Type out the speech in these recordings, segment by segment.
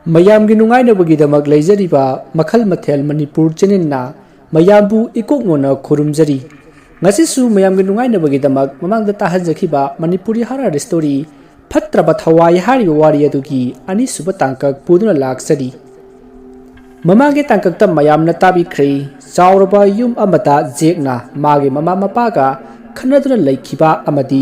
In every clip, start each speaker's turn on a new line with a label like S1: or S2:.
S1: ꯃꯌꯥꯝꯒꯤ ꯅꯨꯡꯉꯥꯏꯅꯕꯒꯤꯗꯃꯛ ꯂꯩꯖꯔꯤꯕ ꯃꯈꯜ ꯃꯊꯦꯜ ꯃꯅꯤꯄꯨꯔ ꯆꯦꯅꯦꯜꯅ ꯃꯌꯥꯝꯕꯨ ꯏꯀꯣꯛꯅꯣꯅ ꯈꯨꯔꯨꯝꯖꯔꯤ ꯉꯁꯤꯁꯨ ꯃꯌꯥꯝꯒꯤ ꯅꯨꯡꯉꯥꯏꯅꯕꯒꯤꯗꯃꯛ ꯃꯃꯥꯡꯗ ꯇꯥꯍꯟꯖꯈꯤꯕ ꯃꯅꯤꯄꯨꯔꯤ ꯍꯔꯥ ꯁ꯭ꯇꯣꯔꯤ ꯐꯠꯇ꯭ꯔꯕ ꯊꯋꯥꯏ ꯍꯥꯏꯔꯤꯕ ꯋꯥꯔꯤ ꯑꯗꯨꯒꯤ ꯑꯅꯤꯁꯨꯕ ꯇꯥꯡꯀꯛ ꯄꯨꯗꯨꯅ ꯂꯥꯛꯆꯔꯤ ꯃꯃꯥꯡꯒꯤ ꯇꯥꯡꯀꯛꯇ ꯃꯌꯥꯝꯅ ꯇꯥꯕꯤꯈ꯭ꯔꯦ ꯆꯥꯎꯔꯕ ꯌꯨꯝ ꯑꯃꯗ ꯖꯦꯛꯅ ꯃꯥꯒꯤ ꯃꯃꯥ ꯃꯄꯥꯒ ꯈꯟꯅꯗꯨꯅ ꯂꯩꯈꯤꯕ ꯑꯃꯗꯤ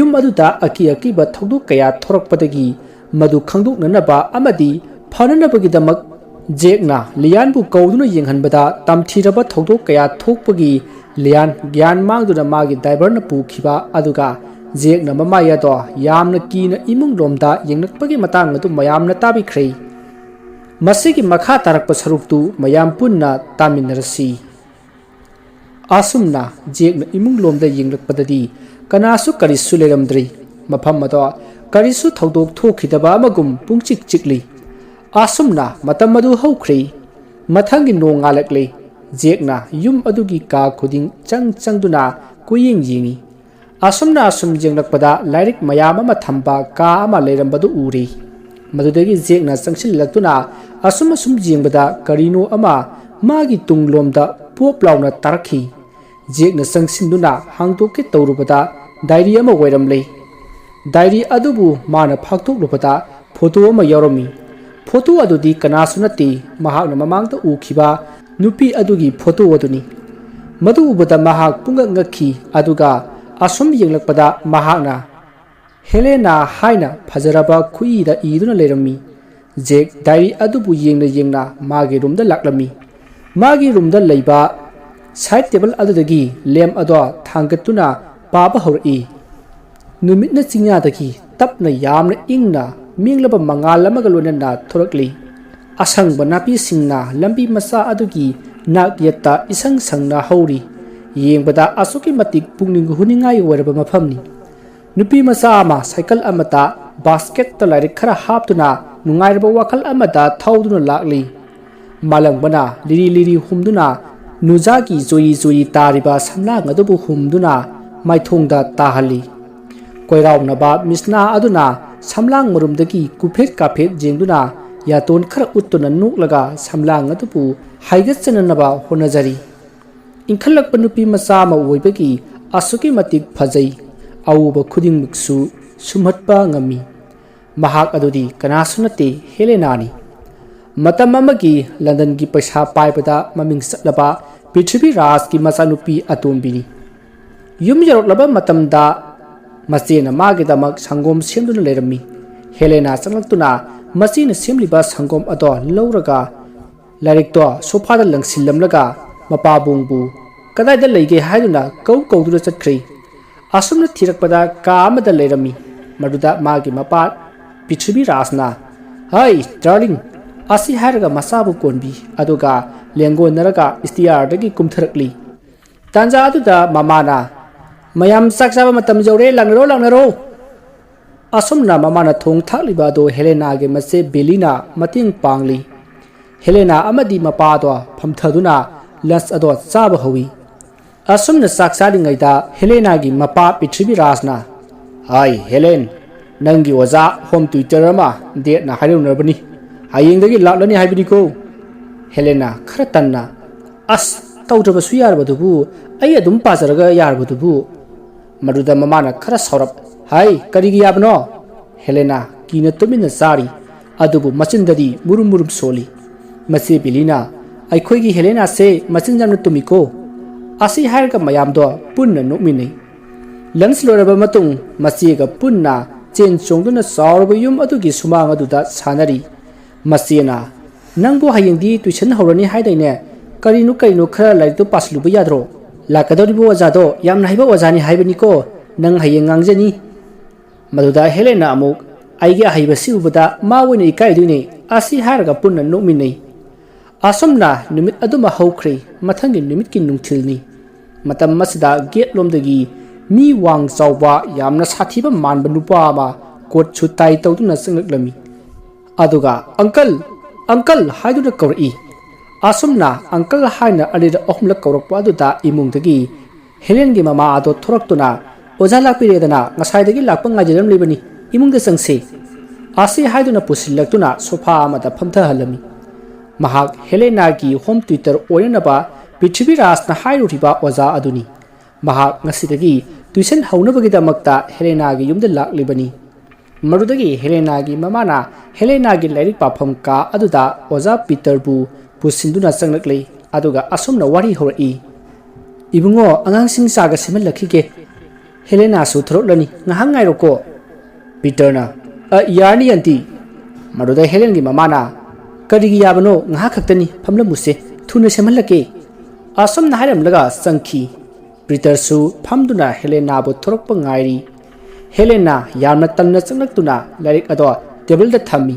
S1: ꯌꯨꯝ ꯑꯗꯨꯗ ꯑꯀꯤ ꯑꯀꯤꯕ ꯊꯧꯗꯣꯛ ꯀꯌꯥ ꯊꯣꯔꯛꯄꯗꯒꯤ ꯃꯗꯨ ꯈꯪꯗꯣꯛꯅꯅꯕ ꯑꯃꯗꯤ ꯐꯅꯅꯕꯒꯤꯗꯃꯛ ꯖꯦꯛꯅ ꯂꯤꯌꯥꯟꯕꯨ ꯀꯧꯗꯨꯅ ꯌꯦꯡꯍꯟꯕꯗ ꯇꯝꯊꯤꯔꯕ ꯊꯧꯗꯣꯛ ꯀꯌꯥ ꯊꯣꯛꯄꯒꯤ ꯂꯤꯌꯥꯟ ꯒ꯭ꯌꯥꯟ ꯃꯥꯡꯗꯨꯅ ꯃꯥꯒꯤ ꯗ꯭ꯔꯥꯏꯚꯔꯅ ꯄꯨꯈꯤꯕ ꯑꯗꯨꯒ ꯖꯦꯛꯅ ꯃꯃꯥꯏ ꯑꯗꯣ ꯌꯥꯝꯅ ꯀꯤꯅ ꯏꯃꯨꯡ ꯂꯣꯝꯗ ꯌꯦꯡꯂꯛꯄꯒꯤ ꯃꯇꯥꯡ ꯑꯗꯨ ꯃꯌꯥꯝꯅ ꯇꯥꯕꯤꯈ꯭ꯔꯦ ꯃꯁꯤꯒꯤ ꯃꯈꯥ ꯇꯥꯔꯛꯄ ꯁꯔꯨꯛꯇꯨ ꯃꯌꯥꯝ ꯄꯨꯟꯅ ꯇꯥꯃꯤꯟꯅꯔꯁꯤ ꯑꯁꯨꯝꯅ ꯖꯦꯛꯅ ꯏꯃꯨꯡ ꯂꯣꯝꯗ ꯌꯦꯡꯂꯛꯄꯗꯗꯤ ꯀꯅꯥꯁꯨ ꯀꯔꯤꯁꯨ ꯂꯩꯔꯝꯗ꯭ꯔꯤ ꯃꯐꯝ ꯑꯗꯣ ꯀꯔꯤꯁꯨ ꯊꯧꯗꯣꯛ ꯊꯣꯛꯈꯤꯗꯕ ꯑꯃꯒꯨꯝ ꯄꯨꯡꯆꯤꯛ ꯆꯤꯛꯂꯤ ꯑꯁꯨꯝꯅ ꯃꯇꯝ ꯑꯗꯨ ꯍꯧꯈ꯭ꯔꯦ ꯃꯊꯪꯒꯤ ꯅꯣꯡ ꯉꯥꯜꯂꯛꯂꯦ ꯖꯦꯛꯅ ꯌꯨꯝ ꯑꯗꯨꯒꯤ ꯀꯥ ꯈꯨꯗꯤꯡ ꯆꯪꯗꯨꯅ ꯀꯨꯌꯦꯡ ꯌꯦꯡꯉꯤ ꯑꯁꯨꯝꯅ ꯑꯁꯨꯝ ꯌꯦꯡꯂꯛꯄꯗ ꯂꯥꯏꯔꯤꯛ ꯃꯌꯥꯝ ꯑꯃ ꯊꯝꯕ ꯀꯥ ꯑꯃ ꯂꯩꯔꯝꯕꯗꯨ ꯎꯔꯦ ꯃꯗꯨꯗꯒꯤ ꯖꯦꯛꯅ ꯆꯪꯁꯤꯜꯂꯛꯇꯨꯅ ꯑꯁꯨꯝ ꯌꯦꯡꯕꯗ ꯀꯔꯤꯅꯣ ꯑꯃ ꯃꯥꯒꯤ ꯇꯨꯡꯂꯣꯝꯗ ꯄꯣꯞ ꯂꯥꯎꯅ ꯇꯥꯔꯛꯈꯤ ꯖꯦꯛꯅ ꯆꯪꯁꯤꯟꯗꯨꯅ ꯍꯥꯡꯗꯣꯛꯀꯦ ꯇꯧꯔꯨꯕꯗ ꯗꯥꯏꯔꯤ ꯑꯃ ꯑꯣꯏꯔꯝꯂꯦ ꯗꯥꯏꯔꯤ ꯑꯗꯨꯕꯨ ꯃꯥꯅ ꯐꯥꯛꯇꯣꯛꯂꯨꯕꯗ ꯐꯣꯇꯣ ꯑꯃ ꯌꯥꯎꯔꯝꯃꯤ ꯐꯣꯇꯣ ꯑꯗꯨꯗꯤ ꯀꯅꯥꯁꯨ ꯅꯠꯇꯦ ꯃꯍꯥꯛꯅ ꯃꯃꯥꯡꯗ ꯎꯈꯤꯕ ꯅꯨꯄꯤ ꯑꯗꯨꯒꯤ ꯐꯣꯇꯣ ꯑꯗꯨꯅꯤ ꯃꯗꯨ ꯎꯕꯗ ꯃꯍꯥꯛ ꯄꯨꯡꯉꯛ ꯉꯛꯈꯤ ꯑꯗꯨꯒ ꯑꯁꯨꯝ ꯌꯦꯡꯂꯛꯄꯗ ꯃꯍꯥꯛꯅ ꯍꯦꯂꯦꯅꯥ ꯍꯥꯏꯅ ꯐꯖꯔꯕ ꯈꯨꯏꯗ ꯏꯗꯨꯅ ꯂꯩꯔꯝꯃꯤ ꯖꯦꯛ ꯗꯥꯏꯔꯤ ꯑꯗꯨꯕꯨ ꯌꯦꯡꯅ ꯃꯥꯒꯤ ꯔꯨꯝꯗ ꯂꯥꯛꯂꯝꯃꯤ ꯃꯥꯒꯤ ꯔꯨꯝꯗ ꯂꯩꯕ ꯁꯥꯏꯠ ꯇꯦꯕꯜ ꯑꯗꯨꯗꯒꯤ ꯂꯦꯝ ꯑꯗꯣ ꯊꯥꯡꯒꯠꯇꯨꯅ ꯄꯥꯕ ꯍꯧꯔꯛꯏ ꯅꯨꯃꯤꯠꯅ ꯆꯤꯡꯌꯥꯗꯒꯤ ꯇꯞꯅ ꯌꯥꯝꯅ ꯏꯪꯅ ꯃꯤꯡꯂꯕ ꯃꯉꯥꯜ ꯑꯃꯒ ꯂꯣꯏꯅꯅ ꯊꯣꯔꯛꯂꯤ ꯑꯁꯪꯕ ꯅꯥꯄꯤꯁꯤꯡꯅ ꯂꯝꯕꯤ ꯃꯆꯥ ꯑꯗꯨꯒꯤ ꯅꯥꯛ ꯌꯦꯠꯇ ꯏꯁꯪ ꯁꯪꯅ ꯍꯧꯔꯤ ꯌꯦꯡꯕꯗ ꯑꯁꯨꯛꯀꯤ ꯃꯇꯤꯛ ꯄꯨꯛꯅꯤꯡ ꯍꯨꯅꯤꯡꯉꯥꯏ ꯑꯣꯏꯔꯕ ꯃꯐꯝꯅꯤ ꯅꯨꯄꯤ ꯃꯆꯥ ꯑꯃ ꯁꯥꯏꯀꯜ ꯑꯃꯗ ꯕꯥꯁꯀꯦꯠꯇ ꯂꯥꯏꯔꯤꯛ ꯈꯔ ꯍꯥꯞꯇꯨꯅ ꯅꯨꯡꯉꯥꯏꯔꯕ ꯋꯥꯈꯜ ꯑꯃꯗ ꯊꯧꯗꯨꯅ ꯂꯥꯛꯂꯤ ꯃꯥꯂꯪꯕꯅ ꯂꯤꯔꯤ ꯂꯤꯔꯤ ꯍꯨꯝꯗꯨꯅ ꯅꯨꯖꯥꯒꯤ ꯖꯣꯏꯔꯤ ꯇꯥꯔꯤꯕ ꯁꯝꯂꯥꯡ ꯑꯗꯨꯕꯨ ꯍꯨꯝꯗꯨꯅ ꯃꯥꯏꯊꯣꯡꯗ ꯇꯥꯍꯜꯂꯤ ꯀꯣꯏꯔꯥꯎꯅꯕ ꯃꯤꯁꯅꯥ ꯑꯗꯨꯅ ꯁꯝꯂꯥꯡ ꯃꯔꯨꯝꯗꯒꯤ ꯀꯨꯐꯦꯠ ꯀꯥꯐꯦꯠ ꯌꯦꯡꯗꯨꯅ ꯌꯥꯇꯣꯟ ꯈꯔ ꯎꯠꯇꯨꯅ ꯅꯣꯛꯂꯒ ꯁꯝꯂꯥꯡ ꯑꯗꯨꯕꯨ ꯍꯥꯏꯒꯠꯆꯅꯅꯕ ꯍꯣꯠꯅꯖꯔꯤ ꯏꯟꯈꯠꯂꯛꯄ ꯅꯨꯄꯤ ꯃꯆꯥ ꯑꯃ ꯑꯣꯏꯕꯒꯤ ꯑꯁꯨꯛꯀꯤ ꯃꯇꯤꯛ ꯐꯖꯩ ꯑꯎꯕ ꯈꯨꯗꯤꯡꯃꯛꯁꯨ ꯁꯨꯝꯍꯠꯄ ꯉꯝꯃꯤ ꯃꯍꯥꯛ ꯑꯗꯨꯗꯤ ꯀꯅꯥꯁꯨ ꯅꯠꯇꯦ ꯍꯦꯂꯦꯅꯥꯅꯤ ꯃꯇꯝ ꯑꯃꯒꯤ ꯂꯟꯗꯟꯒꯤ ꯄꯩꯁꯥ ꯄꯥꯏꯕꯗ ꯃꯃꯤꯡ ꯆꯠꯂꯕ ꯄ꯭ꯔꯤꯊꯤꯕꯤ ꯔꯥꯖꯀꯤ ꯃꯆꯥꯅꯨꯄꯤ ꯑꯇꯣꯝꯕꯤꯅꯤ ꯌꯨꯝ ꯌꯧꯔꯛꯂꯕ ꯃꯇꯝꯗ ꯃꯆꯦꯅ ꯃꯥꯒꯤꯗꯃꯛ ꯁꯪꯒꯣꯝ ꯁꯦꯝꯗꯨꯅ ꯂꯩꯔꯝꯃꯤ ꯍꯦꯂꯦꯅꯥ ꯆꯪꯂꯛꯇꯨꯅ ꯃꯆꯦꯅ ꯁꯦꯝꯂꯤꯕ ꯁꯪꯒꯣꯝ ꯑꯗꯣ ꯂꯧꯔꯒ ꯂꯥꯏꯔꯤꯛꯇꯣ ꯁꯣꯐꯥꯗ ꯂꯪꯁꯤꯜꯂꯝꯂꯒ ꯃꯄꯥꯕꯨꯡꯕꯨ ꯀꯗꯥꯏꯗ ꯂꯩꯒꯦ ꯍꯥꯏꯗꯨꯅ ꯀꯧꯗꯨꯅ ꯆꯠꯈ꯭ꯔꯦ ꯑꯁꯨꯝꯅ ꯊꯤꯔꯛꯄꯗ ꯀꯥ ꯑꯃꯗ ꯂꯩꯔꯝꯃꯤ ꯃꯗꯨꯗ ꯃꯥꯒꯤ ꯃꯄꯥ ꯄ꯭ꯔꯤꯊꯤꯕꯤ ꯔꯥꯖꯅ ꯍꯥꯏ ꯗꯥꯔꯂꯤꯡ ꯑꯁꯤ ꯍꯥꯏꯔꯒ ꯃꯆꯥꯕꯨ ꯀꯣꯟꯕꯤ ꯑꯗꯨꯒ ꯂꯦꯡꯒꯣꯟꯅꯔꯒ ꯏꯁꯇꯤꯌꯥꯔꯗꯒꯤ ꯀꯨꯝꯊꯔꯛꯂꯤ ꯇꯥꯟꯖꯥ ꯑꯗꯨꯗ ꯃꯃꯥꯅ ꯃꯌꯥꯝ ꯆꯥꯛ ꯆꯥꯕ ꯃꯇꯝ ꯌꯧꯔꯦ ꯂꯥꯛꯅꯔꯣ ꯑꯁꯨꯝꯅ ꯃꯃꯥꯅ ꯊꯣꯡ ꯊꯥꯛꯂꯤꯕ ꯑꯗꯨ ꯍꯦꯂꯦꯅꯥꯒꯤ ꯃꯆꯦ ꯕꯦꯂꯤꯅ ꯃꯇꯦꯡ ꯄꯥꯡꯂꯤ ꯍꯦꯂꯦꯅꯥ ꯑꯃꯗꯤ ꯃꯄꯥꯗꯣ ꯐꯝꯊꯗꯨꯅ ꯂꯟꯆ ꯑꯗꯣ ꯆꯥꯕ ꯍꯧꯏ ꯑꯁꯨꯝꯅ ꯆꯥꯛ ꯆꯥꯔꯤꯉꯩꯗ ꯍꯦꯂꯦꯅꯥꯒꯤ ꯃꯄꯥ ꯄ꯭ꯔꯤꯊꯤꯕꯤ ꯔꯥꯖꯅ ꯍꯥꯏ ꯍꯦꯂꯦꯟ ꯅꯪꯒꯤ ꯑꯣꯖꯥ ꯍꯣꯝ ꯇ꯭ꯌꯨꯇꯔ ꯑꯃ ꯗꯦꯠꯅ ꯍꯥꯏꯔꯧꯅꯔꯕꯅꯤ ꯍꯌꯦꯡꯗꯒꯤ ꯂꯥꯛꯂꯅꯤ ꯍꯥꯏꯕꯅꯤꯀꯣ ꯍꯦꯂꯦꯅꯥ ꯈꯔ ꯇꯟꯅ ꯑꯁ ꯇꯧꯗ꯭ꯔꯕꯁꯨ ꯌꯥꯔꯕꯗꯨꯕꯨ ꯑꯩ ꯑꯗꯨꯝ ꯄꯥꯖꯔꯒ ꯌꯥꯔꯕꯗꯨꯕꯨ ꯃꯗꯨꯗ ꯃꯃꯥꯅ ꯈꯔ ꯁꯥꯎꯔꯞ ꯍꯥꯏ ꯀꯔꯤꯒꯤ ꯌꯥꯕꯅꯣ ꯍꯦꯂꯦꯅꯥ ꯀꯤꯅ ꯇꯨꯃꯤꯟꯅ ꯆꯥꯔꯤ ꯑꯗꯨꯕꯨ ꯃꯆꯤꯟꯗꯗꯤ ꯃꯨꯔꯨꯝ ꯁꯣꯜꯂꯤ ꯃꯆꯦ ꯕꯤꯂꯤꯅ ꯑꯩꯈꯣꯏꯒꯤ ꯍꯦꯂꯦꯅꯥꯁꯦ ꯃꯆꯤꯟ ꯌꯥꯝꯅ ꯇꯨꯝꯃꯤꯀꯣ ꯑꯁꯤ ꯍꯥꯏꯔꯒ ꯃꯌꯥꯝꯗꯣ ꯄꯨꯟꯅ ꯅꯣꯛꯃꯤꯟꯅꯩ ꯂꯟꯆ ꯂꯣꯏꯔꯕ ꯃꯇꯨꯡ ꯃꯆꯦꯒ ꯄꯨꯟꯅ ꯆꯦꯟ ꯆꯣꯡꯗꯨꯅ ꯆꯥꯎꯔꯕ ꯌꯨꯝ ꯑꯗꯨꯒꯤ ꯁꯨꯃꯥꯡ ꯑꯗꯨꯗ ꯁꯥꯟꯅꯔꯤ ꯃꯆꯦꯅ ꯅꯪꯕꯨ ꯍꯌꯦꯡꯗꯤ ꯇꯨꯏꯁꯟ ꯍꯧꯔꯅꯤ ꯍꯥꯏꯗꯥꯏꯅꯦ ꯀꯔꯤꯅꯣ ꯈꯔ ꯂꯥꯏꯔꯤꯛꯇꯣ ꯄꯥꯁꯤꯜꯂꯨꯕ ꯌꯥꯗ꯭ꯔꯣ ꯂꯥꯛꯀꯗꯧꯔꯤꯕ ꯑꯣꯖꯥꯗꯣ ꯌꯥꯝꯅ ꯍꯩꯕ ꯑꯣꯖꯥꯅꯤ ꯍꯥꯏꯕꯅꯤꯀꯣ ꯅꯪ ꯍꯌꯦꯡ ꯉꯥꯡꯖꯅꯤ ꯃꯗꯨꯗ ꯍꯦꯂꯦꯅꯥ ꯑꯃꯨꯛ ꯑꯩꯒꯤ ꯑꯍꯩꯕꯁꯤ ꯎꯕꯗ ꯃꯥ ꯑꯣꯏꯅ ꯏꯀꯥꯏꯗꯣꯏꯅꯤ ꯑꯁꯤ ꯍꯥꯏꯔꯒ ꯄꯨꯟꯅ ꯅꯣꯛꯃꯤꯟꯅꯩ ꯑꯁꯨꯝꯅ ꯅꯨꯃꯤꯠ ꯑꯗꯨꯃ ꯍꯧꯈ꯭ꯔꯦ ꯃꯊꯪꯒꯤ ꯅꯨꯃꯤꯠꯀꯤ ꯅꯨꯡꯊꯤꯜꯅꯤ ꯃꯇꯝ ꯑꯁꯤꯗ ꯒꯦꯠ ꯂꯣꯝꯗꯒꯤ ꯃꯤ ꯋꯥꯡ ꯆꯥꯎꯕ ꯌꯥꯝꯅ ꯁꯥꯊꯤꯕ ꯃꯥꯟꯕ ꯅꯨꯄꯥ ꯑꯃ ꯀꯣꯠ ꯁꯨꯠ ꯇꯥꯏ ꯇꯧꯗꯨꯅ ꯆꯪꯂꯛꯂꯝꯃꯤ ꯑꯗꯨꯒ ꯑꯪꯀꯜ ꯍꯥꯏꯗꯨꯅ ꯀꯧꯔꯛꯏ ꯑꯁꯨꯝꯅ ꯑꯪꯀꯜ ꯍꯥꯏꯅ ꯑꯅꯤꯔꯛ ꯑꯍꯨꯝꯂꯛ ꯀꯧꯔꯛꯄ ꯑꯗꯨꯗ ꯏꯃꯨꯡꯗꯒꯤ ꯍꯦꯂꯦꯟꯒꯤ ꯃꯃꯥ ꯑꯗꯣ ꯊꯣꯔꯛꯇꯨꯅ ꯑꯣꯖꯥ ꯂꯥꯛꯄꯤꯔꯦꯗꯅ ꯉꯁꯥꯏꯗꯒꯤ ꯂꯥꯛꯄ ꯉꯥꯏꯖꯔꯝꯂꯤꯕꯅꯤ ꯏꯃꯨꯡꯗ ꯆꯪꯁꯤ ꯑꯁꯤ ꯍꯥꯏꯗꯨꯅ ꯄꯨꯁꯤꯜꯂꯛꯇꯨꯅ ꯁꯣꯐꯥ ꯑꯃꯗ ꯐꯝꯊꯍꯜꯂꯝꯃꯤ ꯃꯍꯥꯛ ꯍꯦꯂꯦꯅꯥꯒꯤ ꯍꯣꯝ ꯇ꯭ꯌꯨꯇꯔ ꯑꯣꯏꯅꯅꯕ ꯄ꯭ꯔꯤꯊꯤꯕꯤꯔꯥꯖꯅ ꯍꯥꯏꯔꯨꯔꯤꯕ ꯑꯣꯖꯥ ꯑꯗꯨꯅꯤ ꯃꯍꯥꯛ ꯉꯁꯤꯗꯒꯤ ꯇ꯭ꯌꯨꯁꯟ ꯍꯧꯅꯕꯒꯤꯗꯃꯛꯇ ꯍꯦꯂꯦꯅꯥꯒꯤ ꯌꯨꯝꯗ ꯂꯥꯛꯂꯤꯕꯅꯤ ꯃꯗꯨꯗꯒꯤ ꯍꯦꯂꯦꯅꯥꯒꯤ ꯃꯃꯥꯅ ꯍꯦꯂꯦꯅꯥꯒꯤ ꯂꯥꯏꯔꯤꯛ ꯄꯥꯐꯝ ꯀꯥ ꯑꯗꯨꯗ ꯑꯣꯖꯥ ꯄꯤꯇꯔꯕꯨ ꯄꯨꯁꯤꯟꯗꯨꯅ ꯆꯪꯂꯛꯂꯤ ꯑꯗꯨꯒ ꯑꯁꯨꯝꯅ ꯋꯥꯔꯤ ꯍꯧꯔꯛꯏ ꯏꯕꯨꯡꯉꯣ ꯑꯉꯥꯡꯁꯤꯡ ꯆꯥꯒ ꯁꯦꯝꯍꯜꯂꯛꯈꯤꯒꯦ ꯍꯦꯂꯦꯅꯥꯁꯨ ꯊꯣꯔꯛꯂꯅꯤ ꯉꯥꯏꯍꯥꯛ ꯉꯥꯏꯔꯣꯀꯣ ꯄꯤꯇꯔꯅ ꯌꯥꯔꯅꯤ ꯑꯟꯇꯤ ꯃꯗꯨꯗ ꯍꯦꯂꯦꯟꯒꯤ ꯃꯃꯥꯅ ꯀꯔꯤꯒꯤ ꯌꯥꯕꯅꯣ ꯉꯥꯏꯍꯥꯛ ꯈꯛꯇꯅꯤ ꯐꯝꯂꯝꯃꯨꯁꯦ ꯊꯨꯅ ꯁꯦꯝꯍꯜꯂꯛꯀꯦ ꯑꯁꯨꯝꯅ ꯍꯥꯏꯔꯝꯂꯒ ꯆꯪꯈꯤ ꯄꯤꯇꯔꯁꯨ ꯐꯝꯗꯨꯅ ꯍꯦꯂꯦꯅꯥꯕꯨ ꯊꯣꯔꯛꯄ ꯉꯥꯏꯔꯤ ꯍꯦꯂꯦꯅꯥ ꯌꯥꯝꯅ ꯇꯟꯅ ꯆꯪꯂꯛꯇꯨꯅ ꯂꯥꯏꯔꯤꯛ ꯑꯗꯣ ꯇꯦꯕꯜꯗ ꯊꯝꯃꯤ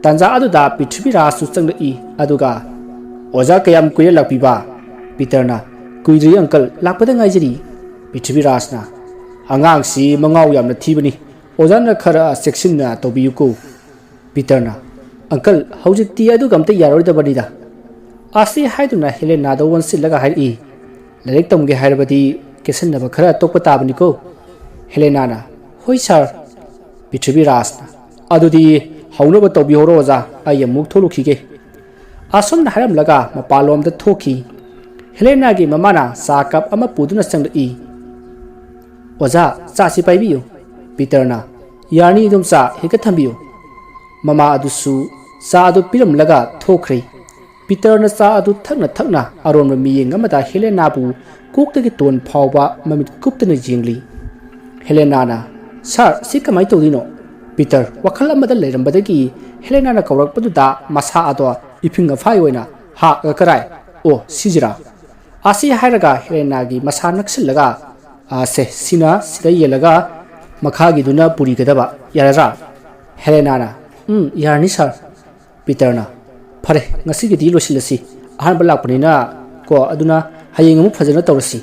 S1: ꯇꯥꯟꯖꯥ ꯑꯗꯨꯗ ꯄ꯭ꯔꯤꯊꯤꯕꯤꯔꯥꯖꯁꯨ ꯆꯪꯂꯛꯏ ꯑꯗꯨꯒ ꯑꯣꯖꯥ ꯀꯌꯥꯝ ꯀꯨꯏꯔꯦ ꯂꯥꯛꯄꯤꯕ ꯄꯤꯇꯔꯅ ꯀꯨꯏꯗ꯭ꯔꯤ ꯑꯪꯀꯜ ꯂꯥꯛꯄꯗ ꯉꯥꯏꯖꯔꯤ ꯄ꯭ꯔꯤꯊꯤꯕꯤꯔꯥꯖꯅ ꯑꯉꯥꯡꯁꯤ ꯃꯉꯥꯎ ꯌꯥꯝꯅ ꯊꯤꯕꯅꯤ ꯑꯣꯖꯥꯅ ꯈꯔ ꯆꯦꯛꯁꯤꯟꯅ ꯇꯧꯕꯤꯌꯨꯀꯣ ꯄꯤꯇꯔꯅ ꯑꯪꯀꯜ ꯍꯧꯖꯤꯛꯇꯤ ꯑꯗꯨꯒ ꯑꯝꯇ ꯌꯥꯔꯣꯏꯗꯕꯅꯤꯗ ꯑꯁꯤ ꯍꯥꯏꯗꯨꯅ ꯍꯦꯂꯦꯅꯥꯗ ꯑꯣꯟꯁꯤꯜꯂꯒ ꯍꯥꯏꯔꯛꯏ ꯂꯥꯏꯔꯤꯛ ꯇꯝꯒꯦ ꯍꯥꯏꯔꯕꯗꯤ ꯀꯦꯁꯟꯅꯕ ꯈꯔ ꯇꯣꯛꯄ ꯇꯥꯕꯅꯤꯀꯣ ꯍꯦꯂꯦꯅꯥꯅ ꯍꯣꯏ ꯁꯥꯔ ꯄ꯭ꯔꯤꯊꯤꯕꯤꯔꯥꯖꯅ ꯑꯗꯨꯗꯤ ꯍꯧꯅꯕ ꯇꯧꯕꯤꯍꯧꯔꯣ ꯑꯣꯖꯥ ꯑꯩ ꯑꯃꯨꯛ ꯊꯣꯛꯂꯨꯈꯤꯒꯦ ꯑꯁꯨꯝꯅ ꯍꯥꯏꯔꯝꯂꯒ ꯃꯄꯥꯟꯂꯣꯝꯗ ꯊꯣꯛꯈꯤ ꯍꯦꯂꯦꯅꯥꯒꯤ ꯃꯃꯥꯅ ꯆꯥ ꯀꯞ ꯑꯃ ꯄꯨꯗꯨꯅ ꯆꯪꯂꯛꯏ ꯑꯣꯖꯥ ꯆꯥꯁꯤ ꯄꯥꯏꯕꯤꯌꯨ ꯄꯤꯇꯔꯅ ꯌꯥꯔꯅꯤ ꯏꯗꯣꯝꯆꯥ ꯍꯦꯛꯇ ꯊꯝꯕꯤꯌꯨ ꯃꯃꯥ ꯑꯗꯨꯁꯨ ꯆꯥ ꯑꯗꯨ ꯄꯤꯔꯝꯂꯒ ꯊꯣꯛꯈ꯭ꯔꯦ ꯄꯤꯇꯔꯅ ꯆꯥ ꯑꯗꯨ ꯊꯛꯅ ꯊꯛꯅ ꯑꯔꯣꯟꯕ ꯃꯤꯠꯌꯦꯡ ꯑꯃꯗ ꯍꯦꯂꯦꯅꯥꯕꯨ ꯀꯣꯛꯇꯒꯤ ꯇꯣꯟ ꯐꯥꯎꯕ ꯃꯃꯤꯠ ꯀꯨꯞꯇꯅ ꯌꯦꯡꯂꯤ ꯍꯦꯂꯦꯅꯥꯅ ꯁꯥꯔ ꯁꯤ ꯀꯃꯥꯏ ꯇꯧꯗꯣꯏꯅꯣ ꯄꯤꯇꯔ ꯋꯥꯈꯜ ꯑꯃꯗ ꯂꯩꯔꯝꯕꯗꯒꯤ ꯍꯦꯂꯦꯅꯥꯅ ꯀꯧꯔꯛꯄꯗꯨꯗ ꯃꯁꯥ ꯑꯗꯣ ꯏꯐꯤꯡ ꯑꯐꯥꯏ ꯑꯣꯏꯅ ꯀꯔꯥꯏ ꯑꯣ ꯁꯤꯖꯤꯔꯥ ꯑꯁꯤ ꯍꯥꯏꯔꯒ ꯍꯦꯂꯦꯅꯥꯒꯤ ꯃꯁꯥ ꯅꯛꯁꯤꯜꯂꯒ ꯁꯤꯅ ꯁꯤꯗ ꯌꯦꯜꯂꯒ ꯃꯈꯥꯒꯤꯗꯨꯅ ꯄꯨꯔꯤꯒꯗꯕ ꯌꯥꯔꯗ꯭ꯔꯥ ꯍꯦꯂꯦꯅꯥꯅ ꯌꯥꯔꯅꯤ ꯁꯥꯔ ꯄꯤꯇꯔꯅ ꯐꯔꯦ ꯉꯁꯤꯒꯤꯗꯤ ꯂꯣꯏꯁꯤꯜꯂꯁꯤ ꯑꯍꯥꯟꯕ ꯂꯥꯛꯄꯅꯤꯅ ꯀꯣ ꯑꯗꯨꯅ ꯍꯌꯦꯡ ꯑꯃꯨꯛ ꯐꯖꯅ ꯇꯧꯔꯁꯤ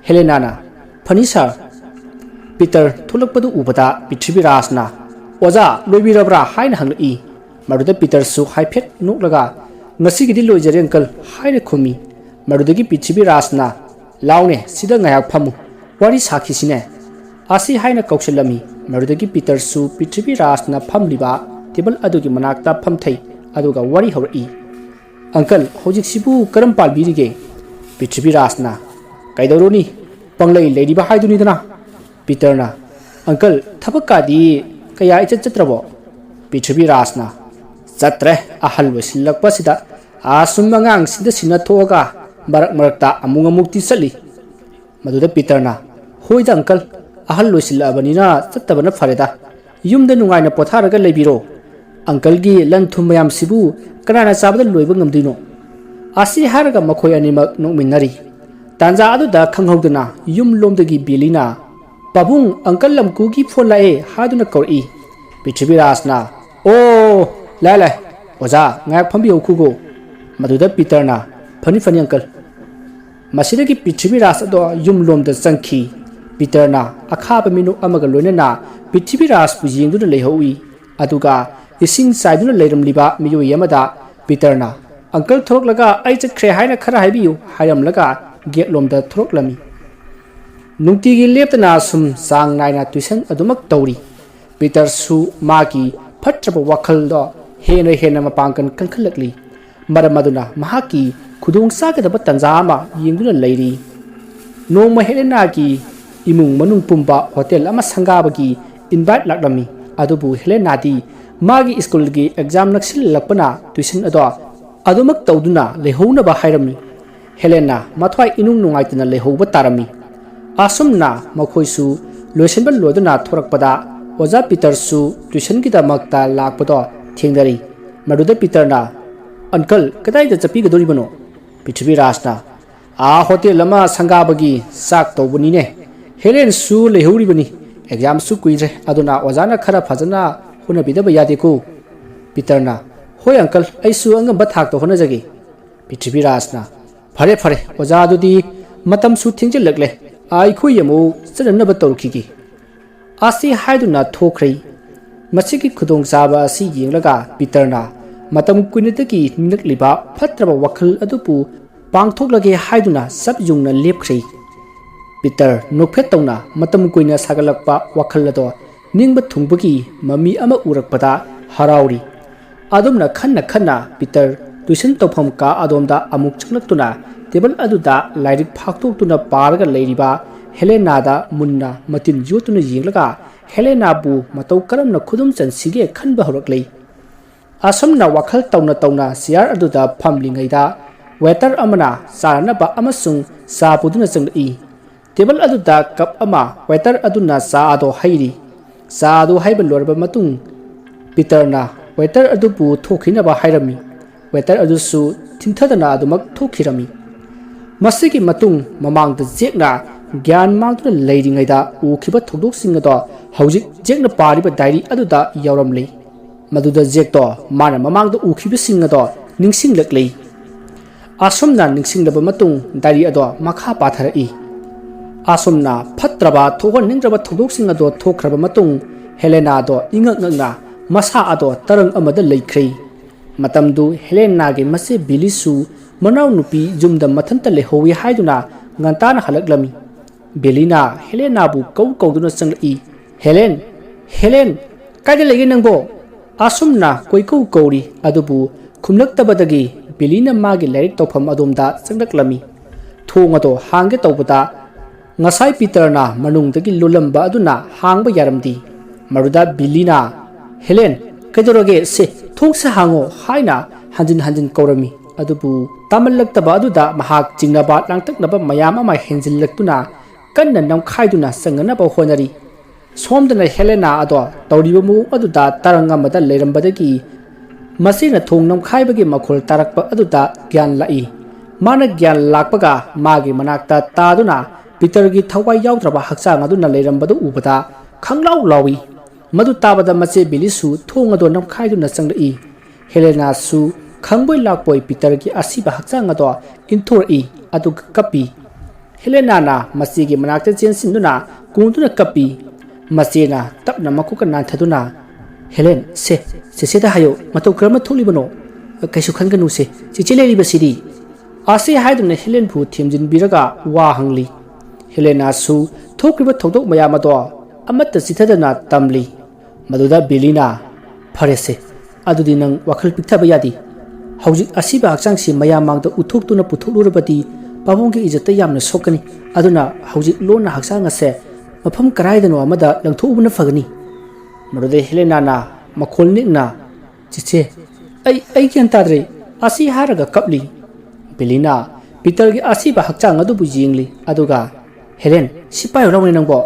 S1: ꯍꯦꯂꯦꯅꯥꯅ ꯐꯅꯤ ꯁꯥꯔ ꯄꯤꯇꯔ ꯊꯣꯛꯂꯛꯄꯗꯨ ꯎꯕꯗ ꯄ꯭ꯔꯤꯊꯤꯕꯤꯔꯥꯖꯅ ꯑꯣꯖꯥ ꯂꯣꯏꯕꯤꯔꯕ꯭ꯔꯥ ꯍꯥꯏꯅ ꯍꯪꯂꯛꯏ ꯃꯗꯨꯗ ꯄꯤꯇꯔꯁꯨ ꯍꯥꯏꯐꯦꯠ ꯅꯣꯛꯂꯒ ꯉꯁꯤꯒꯤꯗꯤ ꯂꯣꯏꯖꯔꯦ ꯑꯪꯀꯜ ꯍꯥꯏꯅ ꯈꯨꯝꯃꯤ ꯃꯗꯨꯗꯒꯤ ꯄ꯭ꯔꯤꯊꯤꯕꯤꯔꯥꯖꯅ ꯂꯥꯎꯅꯦ ꯁꯤꯗ ꯉꯥꯏꯍꯥꯛ ꯐꯝꯃꯨ ꯋꯥꯔꯤ ꯁꯥꯈꯤꯁꯤꯅꯦ ꯑꯁꯤ ꯍꯥꯏꯅ ꯀꯧꯁꯤꯜꯂꯝꯃꯤ ꯃꯗꯨꯗꯒꯤ ꯄꯤꯇꯔꯁꯨ ꯄ꯭ꯔꯤꯊꯤꯕꯤꯔꯥꯖꯅ ꯐꯝꯂꯤꯕ ꯇꯦꯕꯜ ꯑꯗꯨꯒꯤ ꯃꯅꯥꯛꯇ ꯐꯝꯊꯩ ꯑꯗꯨꯒ ꯋꯥꯔꯤ ꯍꯧꯔꯛꯏ ꯑꯪꯀꯜ ꯍꯧꯖꯤꯛꯁꯤꯕꯨ ꯀꯔꯝ ꯄꯥꯜꯕꯤꯔꯤꯒꯦ ꯄ꯭ꯔꯤꯊꯤꯕꯤꯔꯥꯖꯅ ꯀꯩꯗꯧꯔꯨꯅꯤ ꯄꯪꯂꯩ ꯂꯩꯔꯤꯕ ꯍꯥꯏꯗꯨꯅꯤꯗꯅ ꯄꯤꯇꯔꯅ ꯑꯪꯀꯜ ꯊꯕꯛꯀꯥꯗꯤ ꯀꯌꯥ ꯏꯆꯠ ꯆꯠꯇ꯭ꯔꯕꯣ ꯄ꯭ꯔꯤꯊꯤꯕꯤꯔꯥꯖꯅ ꯆꯠꯇ꯭ꯔꯦ ꯑꯍꯜ ꯑꯣꯏꯁꯤꯜꯂꯛꯄꯁꯤꯗ ꯑꯁꯨꯝ ꯑꯉꯥꯡꯁꯤꯗ ꯁꯤꯟꯅꯊꯣꯛꯑꯒ ꯃꯔꯛ ꯃꯔꯛꯇ ꯑꯃꯨꯛꯇꯤ ꯆꯠꯂꯤ ꯃꯗꯨꯗ ꯄꯤꯇꯔꯅ ꯍꯣꯏꯗ ꯑꯪꯀꯜ ꯑꯍꯜ ꯑꯣꯏꯁꯤꯜꯂꯛꯑꯕꯅꯤꯅ ꯆꯠꯇꯕꯅ ꯐꯔꯦꯗ ꯌꯨꯝꯗ ꯅꯨꯡꯉꯥꯏꯅ ꯄꯣꯊꯥꯔꯒ ꯂꯩꯕꯤꯔꯣ ꯑꯪꯀꯜꯒꯤ ꯂꯟ ꯊꯨꯝ ꯃꯌꯥꯝꯁꯤꯕꯨ ꯀꯅꯥꯅ ꯆꯥꯕꯗ ꯂꯣꯏꯕ ꯉꯝꯗꯣꯏꯅꯣ ꯑꯁꯤ ꯍꯥꯏꯔꯒ ꯃꯈꯣꯏ ꯑꯅꯤꯃꯛ ꯅꯣꯛꯃꯤꯟꯅꯔꯤ ꯇꯥꯟꯖꯥ ꯑꯗꯨꯗ ꯈꯪꯍꯧꯗꯅ ꯌꯨꯝꯂꯣꯝꯗꯒꯤ ꯕꯦꯂꯤꯅ ꯄꯥꯕꯨꯡ ꯑꯪꯀꯜ ꯂꯝꯀꯨꯒꯤ ꯐꯣꯟ ꯂꯥꯛꯑꯦ ꯍꯥꯏꯗꯨꯅ ꯀꯧꯔꯛꯏ ꯄ꯭ꯔꯤꯊꯤꯕꯤꯔꯥꯖꯅ ꯑꯣ ꯂꯥꯛꯑꯦ ꯑꯣꯖꯥ ꯉꯥꯏꯍꯥꯛ ꯐꯝꯕꯤꯍꯧꯈꯨꯒꯣ ꯃꯗꯨꯗ ꯄꯤꯇꯔꯅ ꯐꯅꯤ ꯐꯅꯤ ꯑꯪꯀꯜ ꯃꯁꯤꯗꯒꯤ ꯄ꯭ꯔꯤꯊꯤꯕꯤꯔꯥꯖ ꯑꯗꯣ ꯌꯨꯝꯂꯣꯝꯗ ꯆꯪꯈꯤ ꯄꯤꯇꯔꯅ ꯑꯈꯥꯕ ꯃꯤꯅꯨꯛ ꯑꯃꯒ ꯂꯣꯏꯅꯅ ꯄ꯭ꯔꯤꯊꯤꯕꯤꯔꯥꯖꯄꯨ ꯌꯦꯡꯗꯨꯅ ꯂꯩꯍꯧꯏ ꯑꯗꯨꯒ ꯏꯁꯤꯡ ꯆꯥꯏꯗꯨꯅ ꯂꯩꯔꯝꯂꯤꯕ ꯃꯤꯑꯣꯏ ꯑꯃꯗ ꯄꯤꯇꯔꯅ ꯑꯪꯀꯜ ꯊꯣꯔꯛꯂꯒ ꯑꯩ ꯆꯠꯈ꯭ꯔꯦ ꯍꯥꯏꯅ ꯈꯔ ꯍꯥꯏꯕꯤꯌꯨ ꯍꯥꯏꯔꯝꯂꯒ ꯒꯦꯠꯂꯣꯝꯗ ꯊꯣꯔꯛꯂꯝꯃꯤ ꯅꯨꯡꯇꯤꯒꯤ ꯂꯦꯞꯇꯅ ꯁꯨꯝ ꯆꯥꯡ ꯅꯥꯏꯅ ꯇ꯭ꯌꯨꯁꯟ ꯑꯗꯨꯃꯛ ꯇꯧꯔꯤ ꯄꯤꯇꯔꯁꯨ ꯃꯥꯒꯤ ꯐꯠꯇ꯭ꯔꯕ ꯋꯥꯈꯜꯗꯣ ꯍꯦꯟꯅ ꯃꯄꯥꯡꯒꯜ ꯀꯟꯈꯠꯂꯛꯂꯤ ꯃꯔꯝ ꯑꯗꯨꯅ ꯃꯍꯥꯛꯀꯤ ꯈꯨꯗꯣꯡꯆꯥꯒꯗꯕ ꯇꯥꯟꯖꯥ ꯑꯃ ꯌꯦꯡꯗꯨꯅ ꯂꯩꯔꯤ ꯅꯣꯡꯃ ꯍꯦꯂꯦꯅꯥꯒꯤ ꯏꯃꯨꯡ ꯃꯅꯨꯡ ꯄꯨꯝꯕ ꯍꯣꯇꯦꯜ ꯑꯃ ꯁꯪꯒꯥꯕꯒꯤ ꯏꯟꯚꯥꯏꯠ ꯂꯥꯛꯂꯝꯃꯤ ꯑꯗꯨꯕꯨ ꯍꯦꯂꯦꯅꯥꯗꯤ ꯃꯥꯒꯤ ꯁ꯭ꯀꯨꯜꯒꯤ ꯑꯦꯛꯖꯥꯝ ꯅꯛꯁꯤꯜꯂꯛꯄꯅ ꯇ꯭ꯌꯨꯁꯟ ꯑꯗꯣ ꯑꯗꯨꯃꯛ ꯇꯧꯗꯨꯅ ꯂꯩꯍꯧꯅꯕ ꯍꯥꯏꯔꯝꯃꯤ ꯍꯦꯂꯦꯅꯥ ꯃꯊ꯭ꯋꯥꯏ ꯏꯅꯨꯡ ꯅꯨꯡꯉꯥꯏꯇꯅ ꯂꯩꯍꯧꯕ ꯇꯥꯔꯝꯃꯤ ꯑꯁꯨꯝꯅ ꯃꯈꯣꯏꯁꯨ ꯂꯣꯏꯁꯤꯟꯕ ꯂꯣꯏꯗꯨꯅ ꯊꯣꯔꯛꯄꯗ ꯑꯣꯖꯥ ꯄꯤꯇꯔꯁꯨ ꯇ꯭ꯌꯨꯁꯟꯒꯤꯗꯃꯛꯇ ꯂꯥꯛꯄꯗꯣ ꯊꯦꯡꯅꯔꯤ ꯃꯗꯨꯗ ꯄꯤꯇꯔꯅ ꯑꯪꯀꯜ ꯀꯗꯥꯏꯗ ꯆꯠꯄꯤꯒꯗꯧꯔꯤꯕꯅꯣ ꯄ꯭ꯔꯤꯊꯤꯕꯤꯔꯥꯖꯅ ꯍꯣꯇꯦꯜ ꯑꯃ ꯁꯪꯒꯥꯕꯒꯤ ꯆꯥꯛ ꯇꯧꯕꯅꯤꯅꯦ ꯍꯦꯂꯦꯟꯁꯨ ꯂꯩꯍꯧꯔꯤꯕꯅꯤ ꯑꯦꯛꯖꯥꯝꯁꯨ ꯀꯨꯏꯗ꯭ꯔꯦ ꯑꯗꯨꯅ ꯑꯣꯖꯥꯅ ꯈꯔ ꯐꯖꯅ ꯍꯣꯠꯅꯕꯤꯗꯕ ꯌꯥꯗꯦꯀꯣ ꯄꯤꯇꯔꯅ ꯍꯣꯏ ꯑꯪꯀꯜ ꯑꯩꯁꯨ ꯑꯉꯝꯕ ꯊꯥꯛꯇ ꯍꯣꯠꯅꯖꯒꯦ ꯄ꯭ꯔꯤꯊꯤꯕꯤꯔꯥꯖꯅ ꯐꯔꯦ ꯑꯣꯖꯥ ꯑꯗꯨꯗꯤ ꯃꯇꯝꯁꯨ ꯊꯦꯡꯖꯤꯜꯂꯛꯂꯦ ꯑꯩꯈꯣꯏ ꯑꯃꯨꯛ ꯆꯠꯅꯅꯕ ꯇꯧꯔꯛꯈꯤꯒꯦ ꯑꯁꯤ ꯍꯥꯏꯗꯨꯅ ꯊꯣꯛꯈ꯭ꯔꯦ ꯃꯁꯤꯒꯤ ꯈꯨꯗꯣꯡꯆꯥꯕ ꯑꯁꯤ ꯌꯦꯡꯂꯒ ꯄꯤꯇꯔꯅ ꯃꯇꯝ ꯀꯨꯏꯅꯗꯒꯤ ꯅꯤꯡꯂꯛꯂꯤꯕ ꯐꯠꯇ꯭ꯔꯕ ꯋꯥꯈꯜ ꯑꯗꯨꯕꯨ ꯄꯥꯡꯊꯣꯛꯂꯒꯦ ꯍꯥꯏꯗꯨꯅ ꯆꯞ ꯌꯨꯡꯅ ꯂꯦꯞꯈ꯭ꯔꯦ ꯄꯤꯇꯔ ꯅꯣꯛꯐꯦꯠ ꯇꯧꯅ ꯃꯇꯝ ꯀꯨꯏꯅ ꯁꯥꯒꯠꯂꯛꯄ ꯋꯥꯈꯜ ꯑꯗꯣ ꯅꯤꯡꯕ ꯊꯨꯡꯕꯒꯤ ꯃꯃꯤ ꯑꯃ ꯎꯔꯛꯄꯗ harauri adumna khanna Peter tuition tofam ka adomda amuk changlaktuna table aduda lairik phaktoktuna parga leiriba Helena da munna matin jotuna yinglaga Helena bu matau karamna khudum chansige khanba horaklei asomna wakhal tauna siar aduda phamlingaida waiter amana sarana ba amasung sa puduna changli table aduda cup ama waiter aduna sa ado hairi sa ado haiba lorba matung Peter na waiter adu bu thokhina ba hairami waiter adu su thimthadana adumak thokhirami masigi matung mamang da jekna gyan mangtuna leiringaida ukhiba thodok singado hojik jekna pariba diary aduda yauramlei maduda jekto mana mamang da ukhiba singado ningsinglaklei asomna ningsinglaba matung diary ado makha patharai asomna phatraba thogon ningraba thodok singado thokraba matung Helena do ingakna masa ado tarang amada leikrei matamdu Helena ge mase bilisu manaw nupi jumda mathanta lehowi haiduna ngantana halaklami Belina Helena bu kauduna changi Helen kaide lege nangbo asumna koikau kauri adubu khumlaktabadagi Belina magi larik tofam adomda changlaklami thongado hangge tawbada ngasai Peter na manungdagi lulamba aduna hangba yaramdi maruda Belina Helen kaidoroge se thongsa hango haina hanjin kaurami adubu tamalaktaba aduda mahak jingnaba langtaknaba mayam ama henjillaktuna kanna namkhaiduna sanganaba honari somdana Helena ado tawriba mu aduda taranga mada leirambadagi masina thong namkhaibagi makhol tarakpa aduda gyan lai mana gyan lakpaga magi manakta taduna Peter gi thawai yawdraba hakchang aduna leirambadu ubada khanglau lawi madu tabada mache bilisu thong ado namkhaiduna changlai Helena su khangboy lakpoi Peter gi asiba hakchang ado inthori adu kapi Helena na masigi manakta chensinduna kungtuna kapi masena tapna makuka nanthaduna Helen se da hayo mato krama tholibano kaisu khanganu se chichileli basidi ase haiduna Helen bu thimjin biraga wa hangli Helena su thokriba thodok mayamado amatta sithadana tamli maduda Belina pharese adudi nang wakhal pikthaba yadi hojik asiba hakchangsi mayamangda uthoktuna puthulurabadi pabongki ijata yamna sokani aduna hojik lona hakchang ase mafam karaidano amada langthobuna fagani marude Helena na makolni na chiche ai kyan tadre asi haraga kapli Belina Peter gi asiba hakchang adu bu jingli aduga Helen sipai rawni nangbo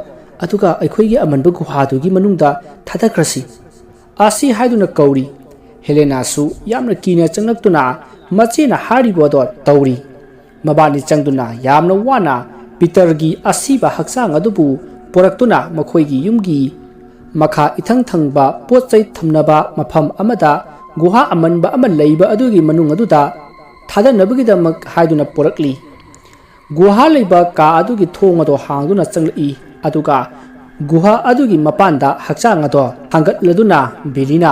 S1: aduga aikhoi gi amanba guha du gi manungda thadakrasi asi haiduna kauri Helena su yamna kina changlaktuna machena haribo do tawri mabani changduna yamna wana Peter gi asiba hakchang adu bu poraktuna makhoi gi yumgi makha ithang thangba pochai thamnaba mafam amada guha amanba ama leiba adugi manung aduda thadanabagi damak haiduna porakli guha leiba ka adugi thong ado hangduna changlai aduga guha adugi mapanda hakchang ado hangatladuna Belina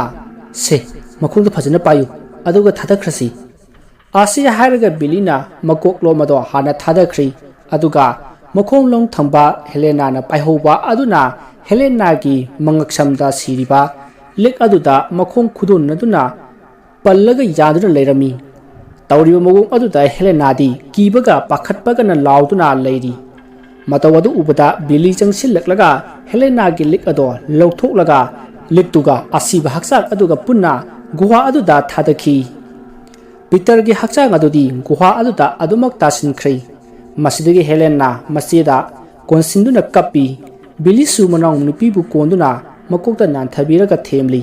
S1: se makhungda phajana payu aduga thadakrasi asi haraga Belina makoklo mado hana thadakhri aduga makhonglong thamba Helena na paihoba aduna Helena gi mangaksamda siriba lek aduda makhong khudun aduna pallaga yaduna leirami tawriba mogong aduda Helena di kibaga pakhatpaga na lauduna leiri matawadu ubada Beli changsillaklaga Helena gi lek ado lawthoklaga lektuga asiba haksak aduga punna guha aduda thadakhi Peter gi hakchang adudi guha aduda adumak tasinkhri masidagi Helena masida konsinduna kapi Bilisu manang nupibu konduna makokta nan thabiraga themli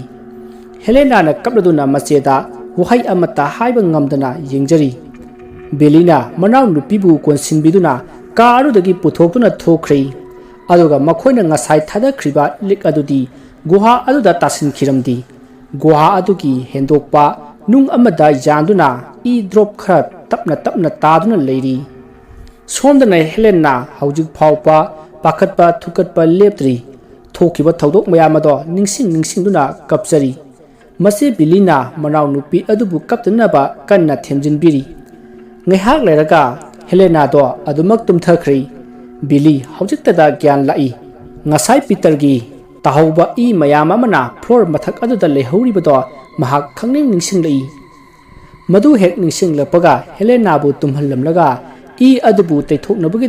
S1: Helena na kapladuna maseda wahai amata haiba ngamdana yengjari Belina manang nupibu konsinbiduna karudagi puthokuna thokhri aduga makhoina ngasai thadakhriba lik adudi guha aduda tasin khiramdi guha adugi hendokpa nung amada yanduna I drop khara tapna taduna leiri somdana Helena hojik phawpa pakhatpa thukatpa leptri thokiba thodok mayamado ningsingduna kapsari mase Belina manaw nupi adubu kaptanaba kanna themjinbiri ngaihak leraga Helena do adumak tumthakri Beli hojiktada gyan lai ngasai Peter gi tahauba I mayam amana floor mathak aduda lehoribado mahak khangning ningsinglei madu hek ningsinglakpaga Helena bu tumhallamlaga I adubu teithoknabagi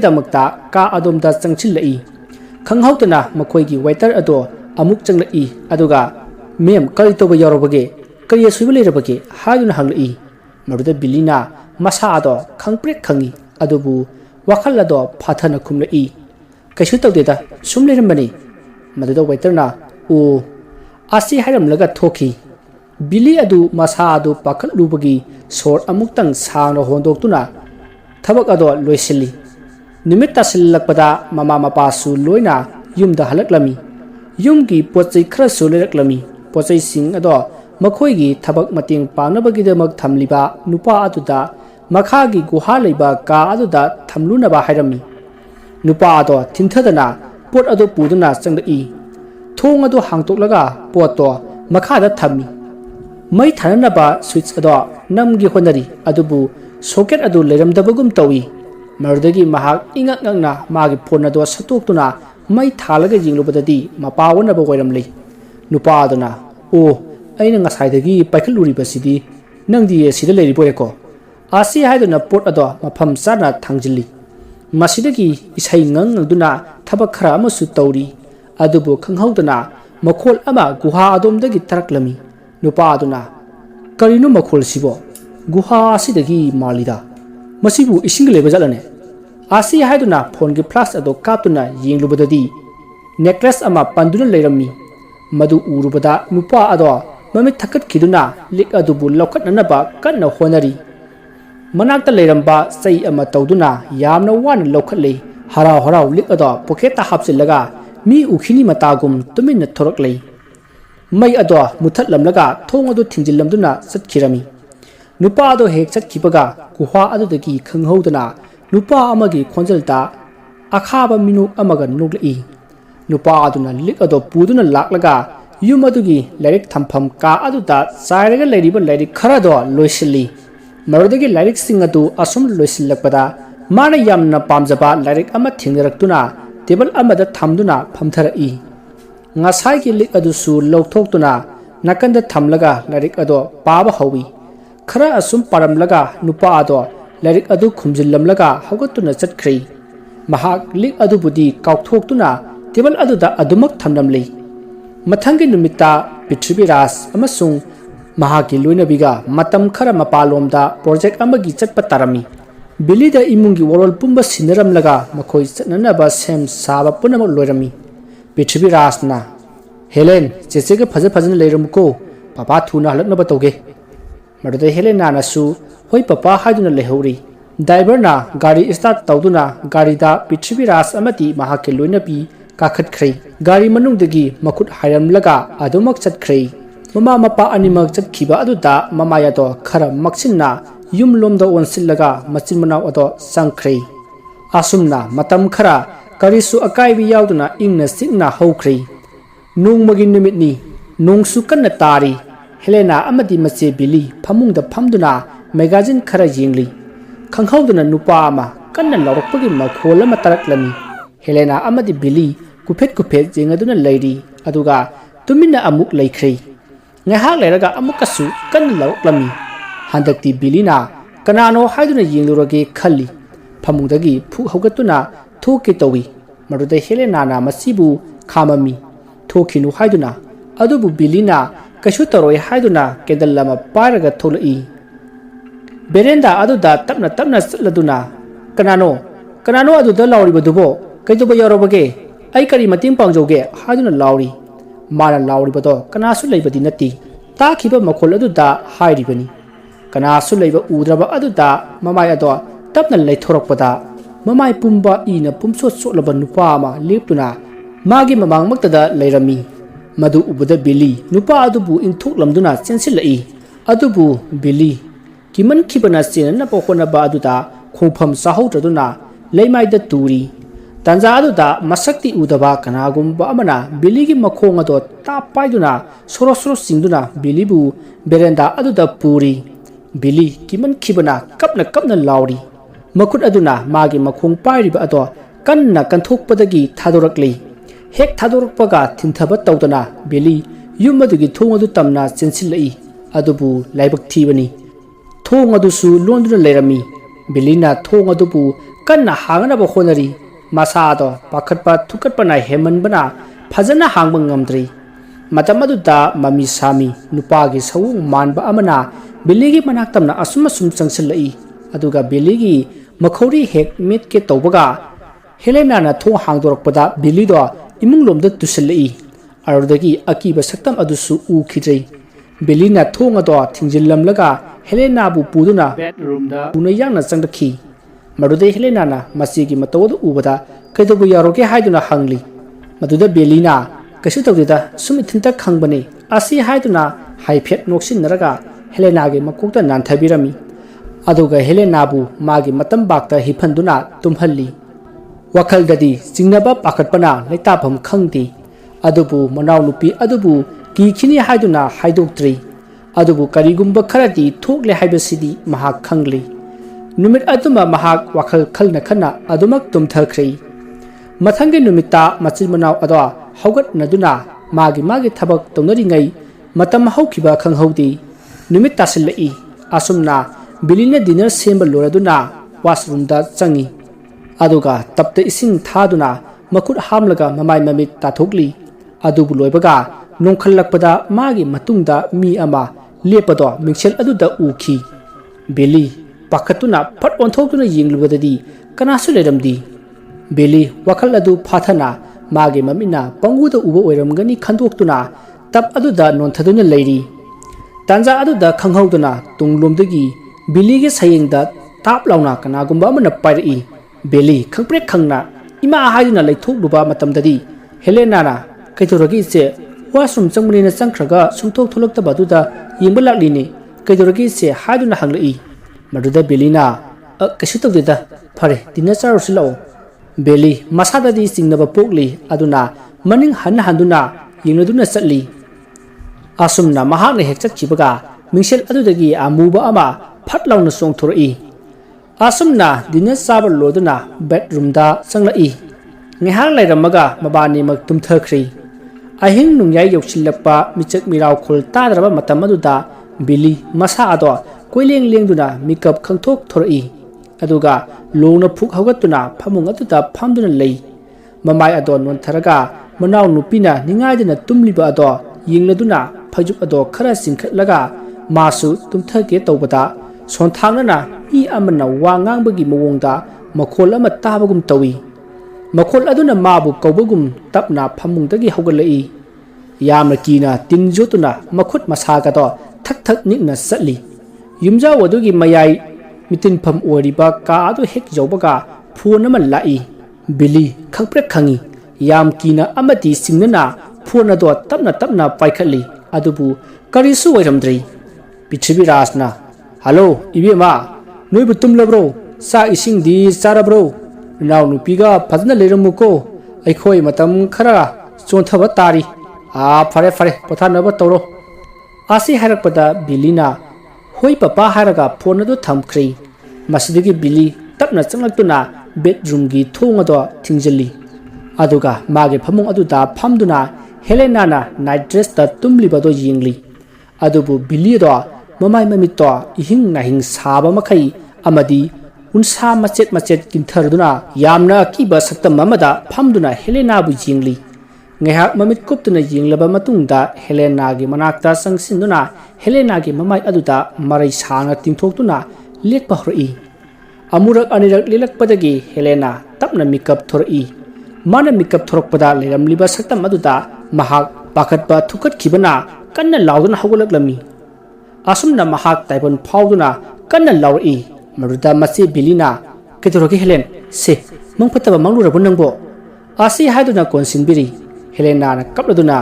S1: ka adomda changchillai khanghautana makhoigi waiter ado amuk changlai aduga mem kari toba yorobage kari suiba leirabage haiduna hanglai maruda bilina masa ado khangprek khangi adubu wakhal ado phathana khumlai kaisu tawdeda sum leirambani maduda waiter na o asi hairamlaga thoki bili adu masa adu pakhal lubagi sor amuktang sangna hondoktuna thabak ado loisili numit tasilakpada mama mapasu loina yumda halaklami yumgi pochai khara soleraklami pochai sing ado makhoigi thabak mating pangnabagi damak thamliba nupa aduda makhagi guha leiba ka aduda thamlunaba hairami nupa ado thinthadana pot ado puduna changlai thong ado hangtoklaga potto makhada thammi mai thananaba switch ado namgi honari adubu socket adu leiramdabagum tawi mardagi mahak ingak ngakna magi phone ado satoktuna mai thalaga jinglubadadi mapawonaba goiramlei nupa aduna o aina ngasaidagi paikhaluri basidi nangdi sida leiri boyeko asi haiduna pot ado mafam sana thangjili masidagi isai ngang ngduna thabak khara amasu tawri adubu khanghaudana makhol ama guha adomdagi taraklami nupa aduna karinu makhol sibo guha asidagi malida masibu ising leba jalane asi haiduna phone gi flash ado kaptuna yenglubadadi necklace ama panduna leirami madu urubada nupa ado mami thakat khiduna lik adubu lokhat nanaba kanna honari manakta leiramba sei ama tawduna yamna wan lokhatlei harau harau lik ado pocket ta hapsilaga mi ukhini matagum tumin thoraklei mai ado muthatlamlaga thong ado thinjillamduna satkhirami nupa ado hek chatkibaga guha adudagi khanghaudana nupa amagi khonjalta akhaba minuk amaga nuklei nupa aduna lik ado puduna laklaga yum adugi lairik thampham ka aduda sairaga leiriba lairik khara do loisili marudagi lairik sing adu asum loisilakpada mana yamna pamjaba lairik ama thingaraktuna table amada thamduna phamtharai ngasai ki lik adu su lokthokuna nakanda thamlaga lairik ado paba hawi khara asum paramlaga nupa ado lairik adu khumjillamlaga hawgatuna chatkhri mahak lik adu budi kaukthokuna table aduda adumak thamnamlei mathangi numita Prithviraj amasung mahaki loinabiga matam khara mapalomda project amagi chatpa tarami bilida imungi worol pumba sinaramlaga makhoi chatnanaba sem saba punama loirami Prithviraj na Helen chechega phajana leiramuko papa thuna halaknaba toge maduda Helena nasu hoi papa haiduna lehori driver na gari start tawduna gari da Prithviraj amati mahaki loinabi kakhatkhrai gari manungdagi makhut hairamlaga adumak chatkhrai mama mapa animak chatkhiba aduda mamaya do khara maksinna yumlomda onsillaga machinmanaw ado sangkhrai asumna matam khara karisu akaibi yauduna ingna sikna haukhrai nungmagi numitni nungsu kanna tari Helena amadi mache Billy phamungda phamduna magazine khara yengli khanghauduna nupa ama kanna lawrakpagi makhol ama taraklami Helena amadi Billy kuphet jengaduna leiri aduga tumina amuk leikhrai ngahak leiraga amukasu kanna lawraklami handakti Billy na kanano haiduna yenglurage khalli phamungdagi phu haugatuna thoke tawi maruda Helena na masibu khamami thokhinu haiduna adubu Billy na kashu taroi haiduna kedallama paraga tholai berenda aduda tapna laduna kanano aduda lauribadubo kaiduba yorobage ai kari mating pangjoge haiduna lauri mara lauribado kanasu leibadi nati takhiba makhol aduda hairibani kanasu leiba udraba aduda mamai ado tapna leithorokpada mamai pumba ina pumsot sotlaba nupa ama leptuna magi mamangmaktada leirami madu ubuda Billy nupa adubu inthoklamduna chensilai adubu Billy kiman khibana chenna pokona ba aduda khofam sahoutraduna leimaida turi tanja aduda masakti udaba kanagumba amana Billy gi makhong ado tapaiduna sorosoro singduna Billy bu berenda aduda puri Billy kiman khibana kapna lauri makhut aduna magi makhong pairiba ado kanna kanthokpadagi thadorakli Keck थादोरक्पगा थिंथब तौदना Bailey yum अदुगी थोंग अदु तमना चेंसिलई अदुबु लाइबक थीबनी थोंग अदुसु लोंदुना Laramie बेलीना थोंग अदुबु कन्ना हांगनब honorary मसादो पाखटपा थुकटपना हेमनबना फजना हांगब ngamdri matam aduda mami sami nupagi sawung manba amana बेलीगी मनाक्तमना assume assume चंगसलई अदुगा बेलीगी मखौरी हेक met के तौबगा हेलेनाना थों हांगदोरकपदा बेलीदो इमुंगलोमद तुसलई अरुदगी अकीब सक्तम अदुसु उखिद्रै बेलीना थों अदो थिंजिलमलगा हेलेनाबु पुदुना बेडरूमदा उनयाना चंगदखी मरुदे हेलेनाना मसीगी मतोद उबदा कैदोबु यारोके हाइदुना हंगली मदुदा बेलीना कैसु तौदेदा सुम इथिंता खंगबने आसी हाइदुना हाइफेट नोक्सिनरगा हेलेनागे मकोक्ता नानथबिरमी अदुगा हेलेनाबु मागी मतम बाक्ता हिफंदुना तुम्हल्ली वखलददी चिंगनबा पाखटपना लेताफम खंगती अदुबु मनाव नुपी अदुबु कीखिनी हाइदुना हाइदोक्ट्री अदुबु करिगुंबा खरदी थोकले हाइबसिदी महाक खंगली नुमित अदुमा महाक वखल खलना खना अदुमक तुमथख्री मथंगे नुमिता मचिल मनाव अदवा हौगत नदुना मागी थबक तौनरिङै मतम हौखिबा खंगहौदी नुमित तासिलई असुमना बिलीना डिनर सेंब लोरदुना वाशरूमदा चंगी अदुगा तप्ते इसिंग थादुना मखुट हामलगा ममाय ममित ताथोकली अदुबु लोयबगा नोंखललकपदा मागी मतुंगदा मी अमा लेपदो मिंगसेल अदुदा उखी बेली पाखतुना फट ओंथोकतुना यिंगलुबददी कनासु लेरमदी बेली वखल अदु फाथना मागी ममिना पंगुदा उबो ओइरमगनी खंदोक्तुना तप अदुदा नोंथदुना लेरी तांजा अदुदा खंगहौदुना तुंगलोमदगी बिलीगे सयेंगदा ताप लाउना कनागुंबा अमना पाइरई बेली खंगप्रेक खंगना इमा हाइदुना लैथोकलुबा मतमददी हेलेनाना कैथोरगी से वाशरूम चंगमनिना चंखरगा सुंथोक थोलक्तबा अदुदा यिंबा लाक्लिनी कैथोरगी से हाइदुना हंगलई मदुदा बेलीना कैसु तौदेदा फरे दिना चारुसिलाओ बेली मसाददी चिंगनबा पोकली अदुना मनिंग हन्ना यिंगलदुना चटली असुमना महाकने हेक चटखिबगा मिंगसेल अदुदगी आमुबा अमा फट लाउना चोंगथोरई असुमना दिना चाबा लोदुना बेडरूमदा चंगलई ngeihak lairamaga mabani mak tumthakri ahing nungyai yoksilakpa michak miraw khol tadraba matam aduda bili masa ado koileng lengduna mikap khangthok thorai aduga longna phuk hawgatuna phamung aduda phamduna lei mamai ado non tharaga manaw nupina ningaidina tumliba ado yingladuna phajup ado khara singkhatlaga masu tumthake tawbada sonthangnana mi amana wangangbagi mawongda makhol ama tabagum tawi मखोल अदुना माबु कौबगुम तपना फमुंगदगी हौगलई यामना कीना तिंजोतुना मखुत मसागदो थक थक निकना subtly युमजा वदुगी मयाई मितिनफम ओरिबा का अदु हेक जौबगा phone अमा लाई बिली खंगप्रेक खंगी याम कीना अमति सिंगना phone अदो तपना पाइखली अदुबु करिसु ओइरमद्रै पृथ्वी राजना hello इबेमा नोइबु तुमलब्रो सा इसिंग दी चारब्रो नाव नुपीगा फजना लेरमुको अखोई मतम खरा चोंथब तारी फरे फरे पोथानब तौरो आसी हारकपदा बिलीना होई पपा हारगा फोन अदु थमख्री मसिदगी बिली तपना चंगलक्तुना बेडरूमगी थोंग अदो थिंजली अदुगा मागे फमुंग अदुदा फमदुना हेलेनाना नाइट ड्रेस ता तुम्लिबदो यिंगली अदुबु बिली दो ममाय ममितो इहिंग नाहिंग साबा मखै अमदी उनसा मचेत किंथरदुना यामना अकीबा सक्तम अमदा फमदुना हेलेनाबु यिंगली ngeihak mamit kuptuna yinglaba matungda हेलेनागे मनाक्ता संगसिनदुना हेलेनागे ममाय अदुदा मरै साना तिंथोक्तुना लेकपा हरई अमुरक अनिरक लेलकपदगी हेलेना तपना मिकअप थोरई माना मिकअप थोरकपदा लेरमलिबा सक्तम अदुदा महाक पाखतबा थुकटखिबना कन्ना लाउदुना हौगलकलमी असुमना महाक ताइबन फाउदुना कन्ना लाउरई मरुदा मसे बिलीना केतोरगे हेलेन से मंगफतबा मंगलुरबो नंगबो आसी हाइदुना कोनसिनबिरी हेलेनाना कपलदुना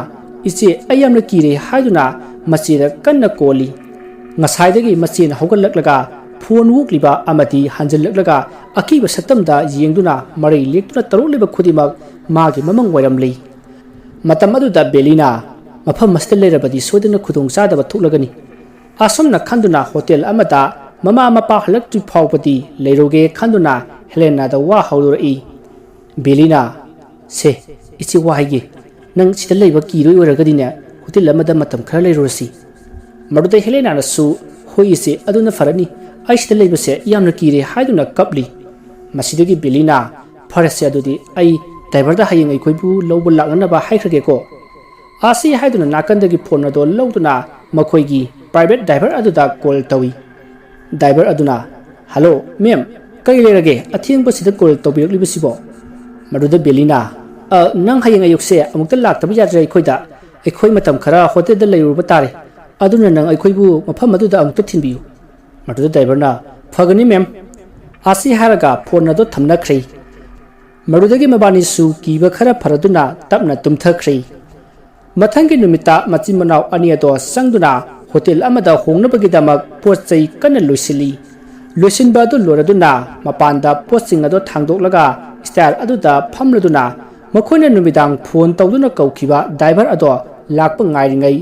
S1: इचे अयमना कीरे हाइदुना मसेदा कन्ना कोली ngसाइदगी मसेना हौगलकलगा फोन वुकलिबा अमति हंजलकलगा अकीबा सतमदा येंगदुना मरै लेक्तुना तरोलिबा खुदिमक मागे ममंग वैरमली मतम अदुदा बेलीना मफम मस्ते लेरबदी सोदना खुदोंग चादबा थुकलगनी असमना खंदुना होटल अमदा ममा मपा हलक्तु फाउपति लेरोगे खंदुना हेलेनादा वा हौदुरई बेलीना से ichi wahige nang sida leiba kiroi oiragadine hotel amada matam khara leirosi maruda Helena na su hoi ise aduna farani ai sida leiba se yamna kire haiduna kapli masidagi Belina farase adudi ai driver da hayeng ai koibu lowba lakna ba haikhage ko asi haiduna nakandagi phone do lowduna makhoigi private driver aduda call tawi driver aduna hello ma'am kai lerage atheng basida call tawbirak libasibo maruda Belina nang hayeng ayukse amukta laktabi yadra ikhoida ikhoi matam khara hotel da leiruba tare aduna nang ikhoibu mafam aduda amukta thinbiu maruda driver na phagani ma'am asi haraga phone do thamna khrei marudagi mabani su kiba khara faraduna tapna tumthakhri mathangi numita machimanaw ani ado sangduna hotel amada hongnabagi damak pochai kana loisin ba do loraduna mapanda posting ado thangdoklaga style aduda phamladuna makhoina numidang phone tawduna kaukhiba driver ado lakpa ngairingai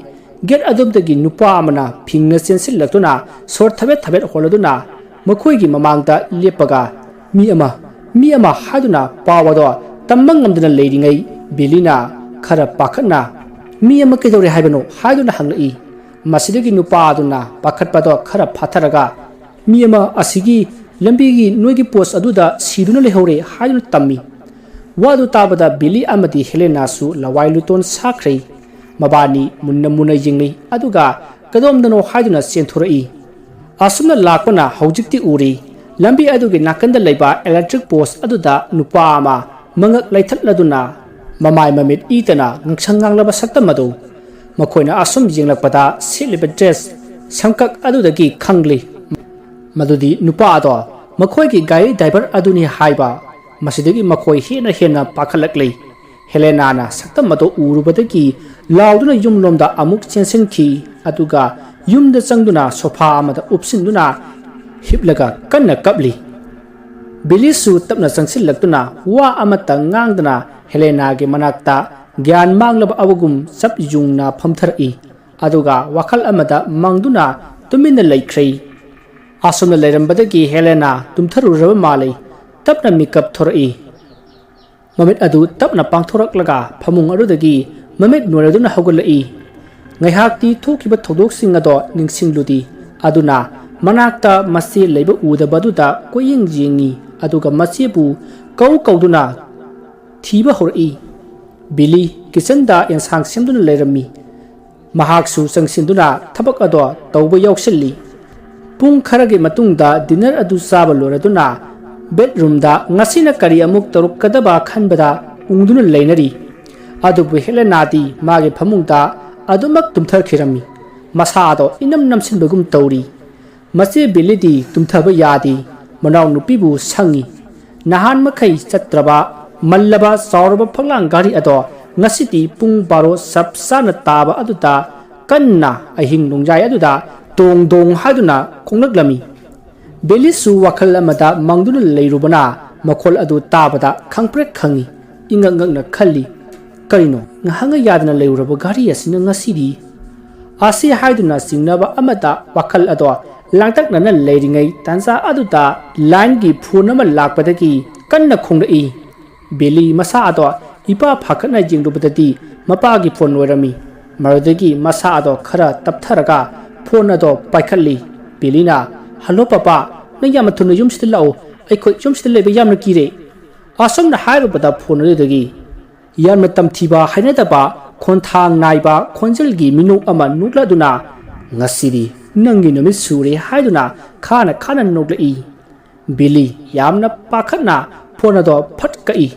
S1: get adobdagi nupa amana phingna sensil laktuna sor thabet holaduna makhoigi mamangda lepaga mi ama haduna pawado tamang ngamduna leiringai Belina khara pakhana mi ama kedore haibano haduna hangai masidagi nupa aduna pakhatpado khara phatharaga mi ama asigi lambigi noigi post aduda siduna lehore haduna tammi wadu tabada Beli amadi Helena su lawailuton sakrei mabani munna yingni aduga kadomdano haduna senthurei asumna lakpana haujikti uri lambi adugi nakanda leiba electric post aduda nupa ama mangak laithatladuna mamai mamit itana ngangsanganglaba saktamadu makhoina asum jinglakpada siliba dress samkak adudagi khangli madudi nupa ado makhoigi gari driver aduni haiba masidagi makhoi hena pakhalakli Helena na saktamadu urubadagi lauduna yumlomda amuk chensenki aduga yumda changduna sofa amada upsinduna hiplaga kanna kapli Beli su tapna sangsil laktuna wa amata ngangdana Helena ge manakta gyan manglaba awagum sap jungna phamthari aduga wakhal amada mangduna tumina laikhrei asumna leirambadagi Helena tumtharuraba malai tapna makeup thorai mamit adu tapna pangthoraklaga phamung adudagi mamit noraduna haugalai ngaihakti thokiba thodok ado ningsingludi aduna manakta masi leiba udabaduda koying jingi aduga masibu kauduna thiba hori Beli kitchen da ensang semduna leirami mahaksu sangsinduna thabak ado tawba yawsilli pung kharagi matungda dinner adu saba loraduna bedroom da ngasina kari amuk taruk kadaba khanbada ungduna leinari adubu Helena di mage phamungda adumak tumtharkhirami masa ado inam namsinbagum tawri mase Beli di tumthaba yadi manaw nupibu sangi nahan makai chatraba mallaba sauraba phanglang gari ado ngasiti pung baro sapsana taba aduda kanna ahing nongjai aduda dong haduna khonglaklami Beli su wakhal amada mangduna leirubana makhol adu tabada khangprek khangi ingangangna khalli karino ngahanga yadna leiraba gari asina ngasidi asi haiduna singnaba amada wakhal ado langtak nana leiringai tansa aduda line gi phone ama lakpadagi kanna khongrei Beli masa ado ipa phakana jingrubadadi mapa gi phone werami marudagi masa ado khara taptharaga phone ado paikhalli Belina hello papa na yamathuna yumstil lao aikhoi yumstil lebe yamna kire asomna hairubada phone redagi yamna tamthiba hainadaba khonthang naiba khonjelgi minu ama nukladuna ngasiri nangi namit sure haiduna khana noglai Beli yamna pakhatna phone ado phatkai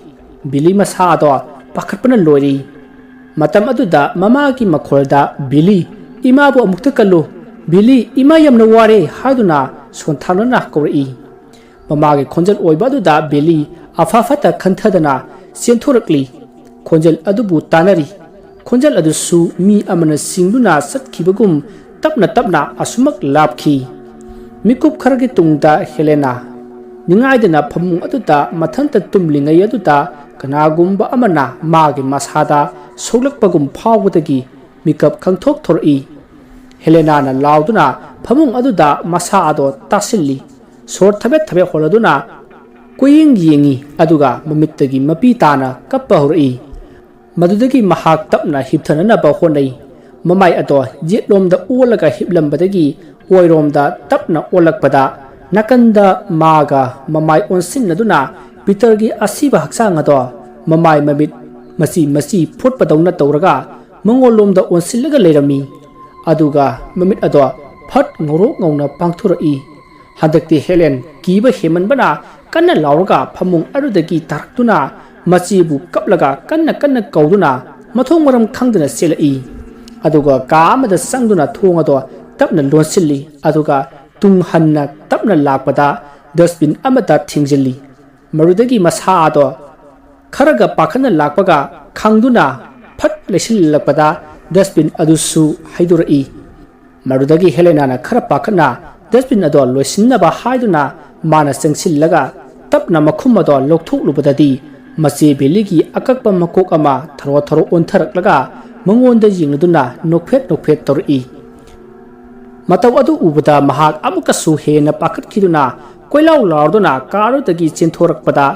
S1: Beli masa ado pakhatpana lori matam aduda mama ki makholda Beli ima bu amukta kallu Beli ima yamna ware haiduna sonthanana kori mama ge khonjal oiba aduda Beli afafata khanthadana senthorakli khonjal adubu tanari khonjal adusu mi amana singduna satkibagum tapna asumak lapki mikup kharagi tungda Helena ningaidana phamung aduda mathanta tumlingai aduda kanagumba amana magi masada soglakpagum phawdagi mikap khangthok thori Helena na lauduna phamung aduda masa ado tasilli sor thabet holaduna koying yingi aduga mamittagi mapi tana kappa hori ꯃꯗꯨꯗꯒꯤ ꯃꯍꯥꯛ ꯇꯞꯅ ꯍꯤꯞꯊꯅꯅꯕ ꯍꯣꯠꯅꯩ ꯃꯃꯥꯏ ꯑꯗꯣ ꯌꯦꯠꯂꯣꯝꯗ ꯑꯣꯜꯂꯒ ꯍꯤꯞꯂꯝꯕꯗꯒꯤ ꯑꯣꯏꯔꯣꯝꯗ ꯇꯞꯅ ꯑꯣꯜꯂꯛꯄꯗ ꯅꯥꯀꯟꯗ ꯃꯥꯒ ꯃꯃꯥꯏ ꯑꯣꯟꯁꯤꯟꯅꯗꯨꯅ ꯄꯤꯇꯔꯒꯤ ꯑꯁꯤꯕ ꯍꯛꯆꯥꯡ ꯑꯗꯣ ꯃꯃꯥꯏ ꯃꯃꯤꯠ ꯃꯆꯤ ꯐꯨꯠꯄꯗꯧꯅ ꯇꯧꯔꯒ ꯃꯉꯣꯟꯂꯣꯝꯗ ꯑꯣꯟꯁꯤꯜꯂꯒ ꯂꯩꯔꯝꯃꯤ ꯑꯗꯨꯒ ꯃꯃꯤꯠ ꯑꯗꯣ ꯐꯠ ꯉꯧꯔꯣꯛ ꯉꯧꯅ ꯄꯥꯡꯊꯣꯔꯛꯏ ꯍꯟꯗꯛꯇꯤ ꯍꯦꯂꯦꯟ ꯀꯤꯕ ꯍꯦꯃꯟꯕꯅ ꯀꯟꯅ ꯂꯥꯎꯔꯒ ꯐꯃꯨꯡ ꯑꯗꯨꯗꯒꯤ ꯇꯥꯔꯛꯇꯨꯅ ꯃꯆꯤꯕꯨ ꯀꯞꯂꯒ ꯀꯟꯅ ꯀꯧꯗꯨꯅ ꯃꯊꯣꯡ ꯃꯔꯝ ꯈꯪꯗꯅ ꯆꯦꯜꯂꯛꯏ ꯑꯗꯨꯒ ꯀꯥ ꯑꯃꯗ ꯆꯪꯗꯨꯅ ꯊꯣꯡ ꯑꯗꯣ ꯇꯞꯅ ꯂꯣꯟꯁꯤꯜꯂꯤ ꯑꯗꯨꯒ ꯇꯨꯡ ꯍꯟꯅ ꯇꯞꯅ ꯂꯥꯛꯄꯗ ꯗꯁꯕꯤꯟ ꯑꯃꯗ ꯊꯤꯡꯖꯤꯜꯂꯤ ꯃꯗꯨꯗꯒꯤ ꯃꯁꯥ ꯑꯗꯣ ꯈꯔꯒ ꯄꯥꯈꯠꯅ ꯂꯥꯛꯄꯒ ꯈꯪꯗꯨꯅ ꯐꯠ ꯂꯩꯁꯤꯜꯂꯛꯄꯗ ꯗꯁꯕꯤꯟ ꯑꯗꯨꯁꯨ ꯍꯩꯗꯣꯔꯛꯏ ꯃꯗꯨꯗꯒꯤ ꯍꯦꯂꯦꯅꯥꯅ ꯈꯔ ꯄꯥꯈꯠꯅ ꯗꯁꯕꯤꯟ ꯑꯗꯣ ꯂꯣꯏꯁꯤꯟꯅꯕ ꯍꯥꯏꯗꯨꯅ ꯃꯥꯅ ꯆꯪꯁꯤꯜꯂꯒ ꯇꯞꯅ ꯃꯈꯨꯝ ꯑꯗꯣ ꯂꯧꯊꯣꯛꯂꯨꯕꯗꯗꯤ ꯃꯆꯦ ꯕꯦꯂꯤꯒꯤ ꯑꯀꯛꯄ ꯃꯀꯣꯛ ꯑꯃ ꯊꯔꯣ ꯑꯣꯟꯊꯔꯛꯂꯒ ꯃꯉꯣꯟꯗ ꯌꯦꯡꯂꯗꯨꯅ ꯅꯣꯛꯐꯦꯠ ꯇꯧꯔꯛꯏ ꯃꯇꯧ ꯑꯗꯨ ꯎꯕꯗ ꯃꯍꯥꯛ ꯑꯃꯨꯛꯀꯁꯨ ꯍꯦꯟꯅ ꯄꯥꯈꯠꯈꯤꯗꯨꯅ ꯀꯣꯏꯂꯥꯎ ꯂꯥꯎꯗꯨꯅ ꯀꯥ ꯑꯗꯨꯗꯒꯤ ꯆꯦꯟꯊꯣꯔꯛꯄꯗ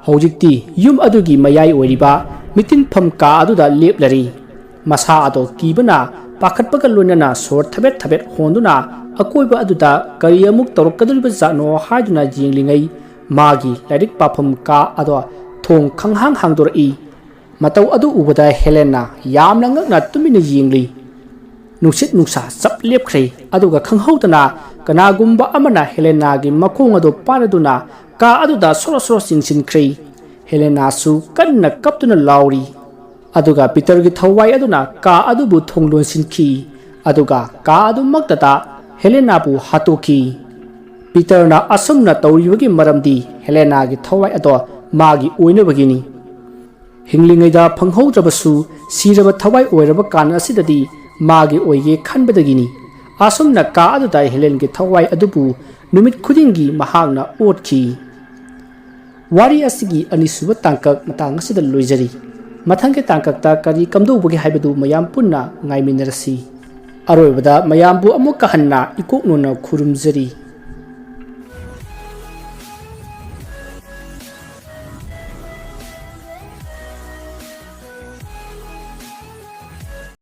S1: ꯍꯧꯖꯤꯛꯇꯤ ꯌꯨꯝ ꯑꯗꯨꯒꯤ ꯃꯌꯥꯏ ꯑꯣꯏꯔꯤꯕ ꯃꯤꯇꯤꯟꯐꯝ ꯀꯥ ꯑꯗꯨꯗ ꯂꯦꯞꯂꯔꯤ ꯃꯁꯥ ꯑꯗꯣ ꯀꯤꯕꯅ ꯄꯥꯈꯠꯄꯒ ꯂꯣꯏꯅꯅ ꯁꯣꯔ ꯊꯕꯦꯠ ꯍꯣꯟꯗꯨꯅ ꯑꯀꯣꯏꯕ ꯑꯗꯨꯗ ꯀꯔꯤ ꯑꯃꯨꯛ ꯇꯧꯔꯛꯀꯗꯧꯔꯤꯕꯖꯥꯠꯅꯣ ꯍꯥꯏꯗꯨꯅ ꯌꯦꯡꯂꯤꯉꯩ ꯃꯥꯒꯤ ꯂꯥꯏꯔꯤꯛ ꯄꯥꯐꯝ ꯀꯥ ꯑꯗꯣ ꯊꯣꯡ ꯍꯥꯡꯗꯣꯔꯛꯏ ꯃꯇꯧ ꯑꯗꯨ ꯎꯕꯗ ꯍꯦꯂꯦꯟꯅ ꯌꯥꯝꯅ ꯉꯛꯅ ꯇꯨꯃꯤꯟꯅ ꯌꯦꯡꯂꯤ ꯅꯨꯡꯁꯤꯠ ꯅꯨꯡꯁꯥ ꯆꯞ ꯂꯦꯞꯈ꯭ꯔꯦ ꯑꯗꯨꯒ ꯈꯪꯍꯧꯗꯅ ꯀꯅꯥꯒꯨꯝꯕ ꯑꯃꯅ ꯍꯦꯂꯦꯅꯥꯒꯤ ꯃꯈꯣꯡ ꯑꯗꯨ ꯄꯥꯏꯔꯗꯨꯅ ꯀꯥ ꯑꯗꯨꯗ ꯁꯣꯔꯣ ꯆꯤꯡꯁꯤꯟꯈ꯭ꯔꯦ ꯍꯦꯂꯦꯅꯥꯁꯨ ꯀꯟꯅ ꯀꯞꯇꯨꯅ ꯂꯥꯎꯔꯤ ꯑꯗꯨꯒ ꯄꯤꯇꯔꯒꯤ ꯊꯋꯥꯏ ꯑꯗꯨꯅ ꯀꯥ ꯑꯗꯨꯕꯨ ꯊꯣꯡ ꯂꯣꯟꯁꯤꯟꯈꯤ ꯑꯗꯨꯒ ꯀꯥ ꯑꯗꯨꯃꯛꯇꯗ ꯍꯦꯂꯦꯅꯥꯕꯨ ꯍꯥꯠꯇꯣꯛꯈꯤ ꯄꯤꯇꯔꯅ ꯑꯁꯨꯝꯅ ꯇꯧꯔꯤꯕꯒꯤ ꯃꯔꯝꯗꯤ ꯍꯦꯂꯦꯅꯥꯒꯤ ꯊꯋꯥꯏ ꯑꯗꯣ ꯃꯥꯒꯤ ꯑꯣꯏꯅꯕꯒꯤꯅꯤ ꯍꯤꯡꯂꯤꯉꯩꯗ ꯐꯪꯍꯧꯗ꯭ꯔꯕꯁꯨ ꯁꯤꯔꯕ ꯊꯋꯥꯏ ꯑꯣꯏꯔꯕ ꯀꯥꯟ ꯑꯁꯤꯗꯗꯤ ꯃꯥꯒꯤ ꯑꯣꯏꯒꯦ ꯈꯟꯕꯗꯒꯤꯅꯤ ꯑꯁꯨꯝꯅ ꯀꯥ ꯑꯗꯨꯗ ꯍꯦꯂꯦꯟꯒꯤ ꯊꯋꯥꯏ ꯑꯗꯨꯕꯨ ꯅꯨꯃꯤꯠ ꯈꯨꯗꯤꯡꯒꯤ ꯃꯍꯥꯛꯅ ꯑꯣꯠꯈꯤ ꯋꯥꯔꯤ ꯑꯁꯤꯒꯤ ꯑꯅꯤꯁꯨꯕ ꯇꯥꯡꯀꯛ ꯃꯇꯥꯡ ꯑꯁꯤꯗ ꯂꯣꯏꯖꯔꯤ ꯃꯊꯪꯒꯤ ꯇꯥꯡꯀꯛꯇ ꯀꯔꯤ ꯀꯝꯗꯧꯕꯒꯦ ꯍꯥꯏꯕꯗꯨ ꯃꯌꯥꯝ ꯄꯨꯟꯅ ꯉꯥꯏꯃꯤꯟꯅꯔꯁꯤ ꯑꯔꯣꯏꯕꯗ ꯃꯌꯥꯝꯕꯨ ꯑꯃꯨꯛꯀ ꯍꯟꯅ ꯏꯀꯣꯛꯅꯅ ꯈꯨꯔꯨꯝꯖꯔꯤ